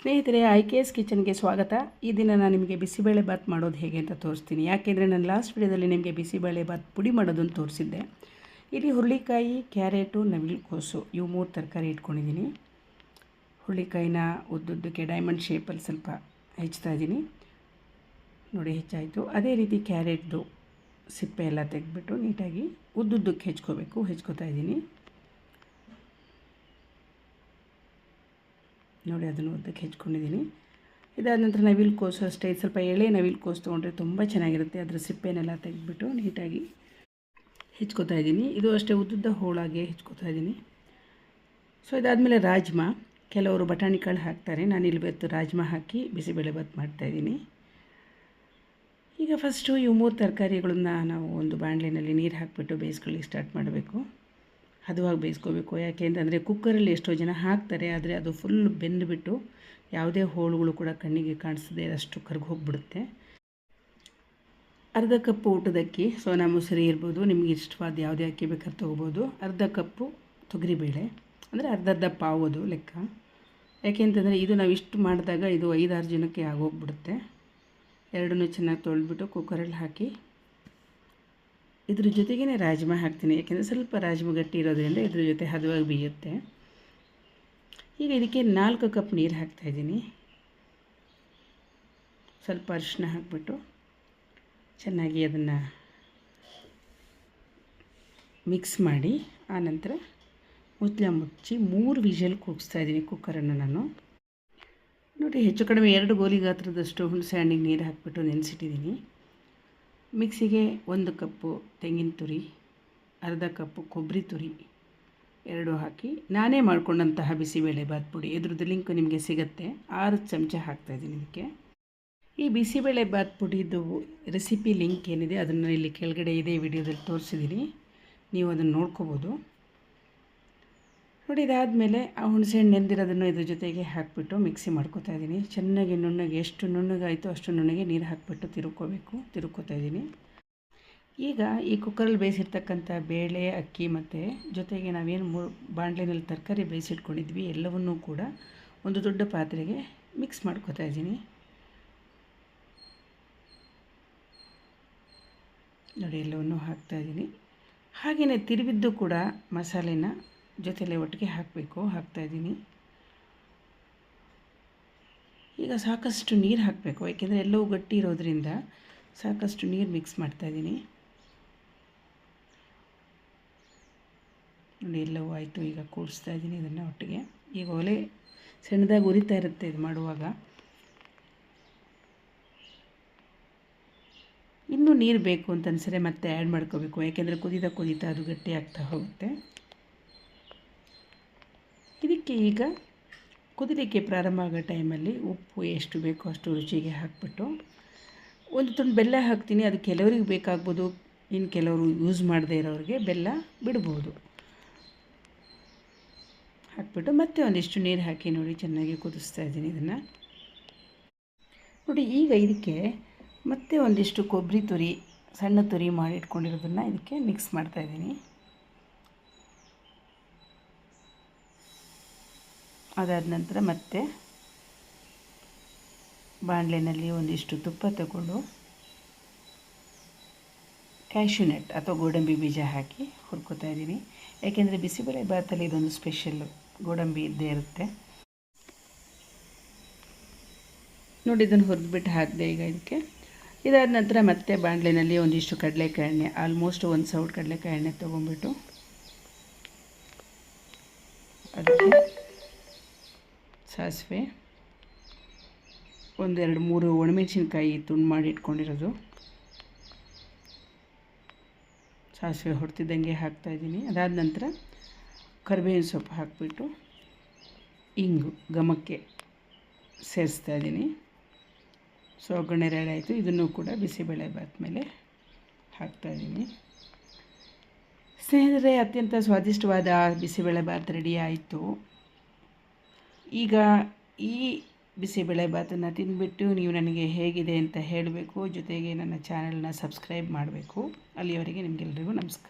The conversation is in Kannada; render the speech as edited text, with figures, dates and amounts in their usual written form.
ಸ್ನೇಹಿತರೆ, IKS ಕಿಚನ್ಗೆ ಸ್ವಾಗತ. ಈ ದಿನ ನಾನು ನಿಮಗೆ ಬಿಸಿಬೇಳೆ ಬಾತ್ ಮಾಡೋದು ಹೇಗೆ ಅಂತ ತೋರಿಸ್ತೀನಿ. ಯಾಕೆಂದರೆ ನಾನು ಲಾಸ್ಟ್ ವಿಡಿಯೋದಲ್ಲಿ ನಿಮಗೆ ಬಿಸಿಬೇಳೆ ಬಾತ್ ಪುಡಿ ಮಾಡೋದನ್ನು ತೋರಿಸಿದ್ದೆ. ಇಲ್ಲಿ ಹುರುಳಿಕಾಯಿ, ಕ್ಯಾರೆಟು, ನವಿಲುಕೋಸು ಇವು 3 ತರಕಾರಿ ಇಟ್ಕೊಂಡಿದ್ದೀನಿ. ಹುರುಳಿಕಾಯಿನ ಉದ್ದುದ್ದಕ್ಕೆ ಡೈಮಂಡ್ ಶೇಪಲ್ಲಿ ಸ್ವಲ್ಪ ಹೆಚ್ಚ್ತಾ ಇದ್ದೀನಿ. ನೋಡಿ, ಹೆಚ್ಚಾಯಿತು. ಅದೇ ರೀತಿ ಕ್ಯಾರೆಟ್ದು ಸಿಪ್ಪೆ ಎಲ್ಲ ತೆಗೆದ್ಬಿಟ್ಟು ನೀಟಾಗಿ ಉದ್ದುದ್ದಕ್ಕೆ ಹೆಚ್ಕೋತಾ ಇದ್ದೀನಿ. ನೋಡಿ, ಅದನ್ನು ಉದ್ದಕ್ಕೆ ಹೆಚ್ಕೊಂಡಿದ್ದೀನಿ. ಇದಾದ ನಂತರ ನವಿಲುಕೋಸು ಅಷ್ಟೇ. ಸ್ವಲ್ಪ ಎಳೆ ನವಿಲುಕೋಸು ತೊಗೊಂಡ್ರೆ ತುಂಬ ಚೆನ್ನಾಗಿರುತ್ತೆ. ಅದರ ಸಿಪ್ಪೆನೆಲ್ಲ ತೆಗೆದ್ಬಿಟ್ಟು ನೀಟಾಗಿ ಹೆಚ್ಕೋತಾ ಇದ್ದೀನಿ. ಇದು ಅಷ್ಟೇ ಉದ್ದುದ್ದ ಹೋಳಾಗಿ ಹೆಚ್ಕೋತಾ ಇದ್ದೀನಿ. ಸೊ ಇದಾದಮೇಲೆ ರಾಜ್ಮಾ, ಕೆಲವರು ಬಟಾಣಿ ಕಾಳು ಹಾಕ್ತಾರೆ. ನಾನು ಇಲ್ಲಿ ಇವತ್ತು ರಾಜ್ಮಾ ಹಾಕಿ ಬಿಸಿಬೇಳೆ ಬಾತ್ ಮಾಡ್ತಾಯಿದ್ದೀನಿ. ಈಗ ಫಸ್ಟು ಇವು 3 ತರಕಾರಿಗಳನ್ನ ನಾವು ಒಂದು ಬಾಣಲೆಯಲ್ಲಿ ನೀರು ಹಾಕಿಬಿಟ್ಟು ಬೇಯಿಸ್ಕೊಳ್ಳಿ ಸ್ಟಾರ್ಟ್ ಮಾಡಬೇಕು. ಹದವಾಗಿ ಬೇಯಿಸ್ಕೋಬೇಕು. ಯಾಕೆ ಅಂತಂದರೆ ಕುಕ್ಕರಲ್ಲಿ ಎಷ್ಟೋ ಜನ ಹಾಕ್ತಾರೆ, ಆದರೆ ಅದು ಫುಲ್ ಬೆಂದುಬಿಟ್ಟು ಯಾವುದೇ ಹೋಳುಗಳು ಕೂಡ ಕಣ್ಣಿಗೆ ಕಾಣಿಸದೆ ಅಷ್ಟು ಕರ್ಗಿ ಹೋಗಿಬಿಡುತ್ತೆ. ಅರ್ಧ ಕಪ್ಪು ಊಟದಕ್ಕಿ, ಸೋನಾ ಮೊಸರಿ ಇರ್ಬೋದು, ನಿಮಗೆ ಇಷ್ಟವಾದ ಯಾವುದೇ ಅಕ್ಕಿ ಬೇಕಾದ್ರೆ ತೊಗೋಬೋದು. ಅರ್ಧ ಕಪ್ಪು ತೊಗರಿಬೇಳೆ, ಅಂದರೆ ಅರ್ಧ ಪಾವೋದು ಲೆಕ್ಕ. ಯಾಕೆ ಅಂತಂದರೆ ಇದು ನಾವು ಇಷ್ಟು ಮಾಡಿದಾಗ ಇದು 5-6 ಜನಕ್ಕೆ ಆಗೋಗ್ಬಿಡುತ್ತೆ. ಎರಡನ್ನೂ ಚೆನ್ನಾಗಿ ತೊಳೆದ್ಬಿಟ್ಟು ಕುಕ್ಕರಲ್ಲಿ ಹಾಕಿ ಇದ್ರ ಜೊತೆಗೇ ರಾಜ್ಮಾ ಹಾಕ್ತೀನಿ. ಯಾಕೆಂದರೆ ಸ್ವಲ್ಪ ರಾಜ್ಮಾ ಗಟ್ಟಿ ಇರೋದ್ರಿಂದ ಇದ್ರ ಜೊತೆ ಹದವಾಗಿ ಬೇಯುತ್ತೆ. ಈಗ ಇದಕ್ಕೆ 4 ಕಪ್ ನೀರು ಹಾಕ್ತಾಯಿದ್ದೀನಿ. ಸ್ವಲ್ಪ ಅರಿಶಿನ ಹಾಕಿಬಿಟ್ಟು ಚೆನ್ನಾಗಿ ಅದನ್ನು ಮಿಕ್ಸ್ ಮಾಡಿ ಆನಂತರ ಮುಚ್ಚಿ 3 ವಿಷಲ್ ಕೂಗಿಸ್ತಾಯಿದ್ದೀನಿ ಕುಕ್ಕರನ್ನು ನಾನು. ನೋಡಿ, ಹೆಚ್ಚು ಕಡಿಮೆ 2 ಗೋಲಿ ಗಾತ್ರದಷ್ಟು ಹುಣಸೆ ಹಣ್ಣಿಗೆ ನೀರು ಹಾಕಿಬಿಟ್ಟು ನೆನೆಸಿಟ್ಟಿದ್ದೀನಿ. ಮಿಕ್ಸಿಗೆ 1 ಕಪ್ಪು ತೆಂಗಿನ ತುರಿ, ಅರ್ಧ ಕಪ್ಪು ಕೊಬ್ಬರಿ ತುರಿ 2 ಹಾಕಿ ನಾನೇ ಮಾಡ್ಕೊಂಡಂತಹ ಬಿಸಿಬೇಳೆ ಬಾತ್ ಪುಡಿ, ಇದ್ರದ್ದು ಲಿಂಕ್ ನಿಮಗೆ ಸಿಗುತ್ತೆ. 6 ಚಮಚ ಹಾಕ್ತಾಯಿದ್ದೀನಿ ಇದಕ್ಕೆ. ಈ ಬಿಸಿಬೇಳೆ ಬಾತ್ ಪುಡಿದು ರೆಸಿಪಿ ಲಿಂಕ್ ಏನಿದೆ ಅದನ್ನು ಇಲ್ಲಿ ಕೆಳಗಡೆ ಇದೇ ವಿಡಿಯೋದಲ್ಲಿ ತೋರಿಸಿದ್ದೀನಿ, ನೀವು ಅದನ್ನು ನೋಡ್ಕೋಬೋದು. ನೋಡಿ, ಇದಾದಮೇಲೆ ಆ ಹುಣಸೆಹಣ್ಣು ನೆಂದಿರೋದನ್ನು ಇದ್ರ ಜೊತೆಗೆ ಹಾಕಿಬಿಟ್ಟು ಮಿಕ್ಸಿ ಮಾಡ್ಕೋತಾ ಇದ್ದೀನಿ. ಚೆನ್ನಾಗಿ ನುಣ್ಣಗೆ, ಎಷ್ಟು ನುಣ್ಣಗಾಯಿತು ಅಷ್ಟು ನುಣ್ಣಗೆ ನೀರು ಹಾಕಿಬಿಟ್ಟು ತಿರುಕೋತಾ ಇದ್ದೀನಿ. ಈಗ ಈ ಕುಕ್ಕರಲ್ಲಿ ಬೇಯಿಸಿರ್ತಕ್ಕಂಥ ಬೇಳೆ, ಅಕ್ಕಿ ಮತ್ತು ಜೊತೆಗೆ ನಾವೇನು ಬಾಣಲೆಯಲ್ಲಿ ತರಕಾರಿ ಬೇಯಿಸಿಟ್ಕೊಂಡಿದ್ವಿ ಎಲ್ಲವನ್ನೂ ಕೂಡ ಒಂದು ದೊಡ್ಡ ಪಾತ್ರೆಗೆ ಮಿಕ್ಸ್ ಮಾಡ್ಕೋತಾ ಇದ್ದೀನಿ. ನೋಡಿ, ಎಲ್ಲವನ್ನೂ ಹಾಕ್ತಾಯಿದ್ದೀನಿ. ಹಾಗೆಯೇ ತಿರುವಿದ್ದು ಕೂಡ ಮಸಾಲೆನ ಜೊತೆಲೆ ಒಟ್ಟಿಗೆ ಹಾಕ್ತಾಯಿದ್ದೀನಿ. ಈಗ ಸಾಕಷ್ಟು ನೀರು ಹಾಕಬೇಕು, ಏಕೆಂದರೆ ಎಲ್ಲವೂ ಗಟ್ಟಿ ಇರೋದ್ರಿಂದ ಸಾಕಷ್ಟು ನೀರು ಮಿಕ್ಸ್ ಮಾಡ್ತಾಯಿದ್ದೀನಿ. ನೋಡಿ, ಎಲ್ಲವೂ ಆಯಿತು. ಈಗ ಕೂಡಿಸ್ತಾ ಇದ್ದೀನಿ ಇದನ್ನು ಒಟ್ಟಿಗೆ. ಈಗ ಒಲೆ ಸಣ್ಣದಾಗಿ ಉರಿತಾ ಇರುತ್ತೆ ಇದು ಮಾಡುವಾಗ. ಇನ್ನೂ ನೀರು ಬೇಕು ಅಂತ ಅನಿಸಿದ್ರೆ ಮತ್ತೆ ಆ್ಯಡ್ ಮಾಡ್ಕೋಬೇಕು, ಯಾಕೆಂದರೆ ಕುದೀತಾ ಅದು ಗಟ್ಟಿ ಆಗ್ತಾ ಹೋಗುತ್ತೆ. ಇದಕ್ಕೆ ಈಗ ಕುದಿಲಿಕ್ಕೆ ಪ್ರಾರಂಭ ಆಗೋ ಟೈಮಲ್ಲಿ ಉಪ್ಪು ಎಷ್ಟು ಬೇಕೋ ಅಷ್ಟು ರುಚಿಗೆ ಹಾಕಿಬಿಟ್ಟು ಒಂದು ತುಂಡು ಬೆಲ್ಲ ಹಾಕ್ತೀನಿ. ಅದು ಕೆಲವರಿಗೆ ಬೇಕಾಗ್ಬೋದು, ಇನ್ನು ಕೆಲವರು ಯೂಸ್ ಮಾಡದೇ ಇರೋರಿಗೆ ಬೆಲ್ಲ ಬಿಡ್ಬೋದು. ಹಾಕ್ಬಿಟ್ಟು ಮತ್ತೆ ಒಂದಿಷ್ಟು ನೀರು ಹಾಕಿ ನೋಡಿ ಚೆನ್ನಾಗಿ ಕುದಿಸ್ತಾ ಇದ್ದೀನಿ ಇದನ್ನು. ನೋಡಿ, ಈಗ ಇದಕ್ಕೆ ಮತ್ತೆ ಒಂದಿಷ್ಟು ಕೊಬ್ಬರಿ ತುರಿ, ಸಣ್ಣ ತುರಿ ಮಾಡಿ ಇಟ್ಕೊಂಡಿರೋದನ್ನು ಇದಕ್ಕೆ ಮಿಕ್ಸ್ ಮಾಡ್ತಾಯಿದ್ದೀನಿ. ಅದಾದ ನಂತರ ಮತ್ತೆ ಬಾಣಲೆಯಲ್ಲಿ ಒಂದಿಷ್ಟು ತುಪ್ಪ ತಗೊಂಡು ಕ್ಯಾಶ್ಯೂ ನಟ್ ಅಥವಾ ಗೋಡಂಬಿ ಬೀಜ ಹಾಕಿ ಹುರ್ಕೋತಾ ಇದ್ದೀನಿ. ಯಾಕೆಂದರೆ ಬಿಸಿಬೇಳೆ ಬಾತಲ್ಲಿ ಇದೊಂದು ಸ್ಪೆಷಲ್ಲು, ಗೋಡಂಬಿ ಇದ್ದೇ ಇರುತ್ತೆ. ನೋಡಿ, ಇದನ್ನು ಹುರಿದ್ಬಿಟ್ಟು ಹಾಕಿದೆ ಈಗ ಇದಕ್ಕೆ. ಇದಾದ ನಂತರ ಮತ್ತೆ ಬಾಣಲೆಯಲ್ಲಿ ಒಂದಿಷ್ಟು ಕಡಲೆಕಾಯಿ ಎಣ್ಣೆ, ಆಲ್ಮೋಸ್ಟ್ 1 ಸೌಟ್ ಕಡಲೆಕಾಯಿ ಎಣ್ಣೆ ತೊಗೊಂಡ್ಬಿಟ್ಟು ಅದಕ್ಕೆ ಸಾಸಿವೆ, 1-2-3 ಒಣಮೆಣಸಿನ್ಕಾಯಿ ತುಂಡು ಮಾಡಿ ಇಟ್ಕೊಂಡಿರೋದು, ಸಾಸಿವೆ ಹೊಡ್ತಿದ್ದಂಗೆ ಹಾಕ್ತಾಯಿದ್ದೀನಿ. ಅದಾದ ನಂತರ ಕರಿಬೇವಿನ ಸೊಪ್ಪು ಹಾಕಿಬಿಟ್ಟು ಇಂಗು ಘಮಕ್ಕೆ ಸೇರಿಸ್ತಾ ಇದ್ದೀನಿ. ಸೊ ಒಗ್ಗರಣೆ ರೆಡಿ ಆಯಿತು. ಇದನ್ನು ಕೂಡ ಬಿಸಿಬೇಳೆ ಬಾತ್ ಮೇಲೆ ಹಾಕ್ತಾಯಿದ್ದೀನಿ. ಸ್ನೇಹಿತರೆ, ಅತ್ಯಂತ ಸ್ವಾದಿಷ್ಟವಾದ ಬಿಸಿಬೇಳೆ ಬಾತ್ ರೆಡಿ ಆಯಿತು. ಈಗ ಈ ಬಿಸಿಬೇಳೆ ಬಾತನ್ನು ತಿಂದುಬಿಟ್ಟು ನೀವು ನನಗೆ ಹೇಗಿದೆ ಅಂತ ಹೇಳಬೇಕು. ಜೊತೆಗೆ ನನ್ನ ಚಾನಲ್ನ ಸಬ್ಸ್ಕ್ರೈಬ್ ಮಾಡಬೇಕು. ಅಲ್ಲಿಯವರೆಗೆ ನಿಮಗೆಲ್ಲರಿಗೂ ನಮಸ್ಕಾರ.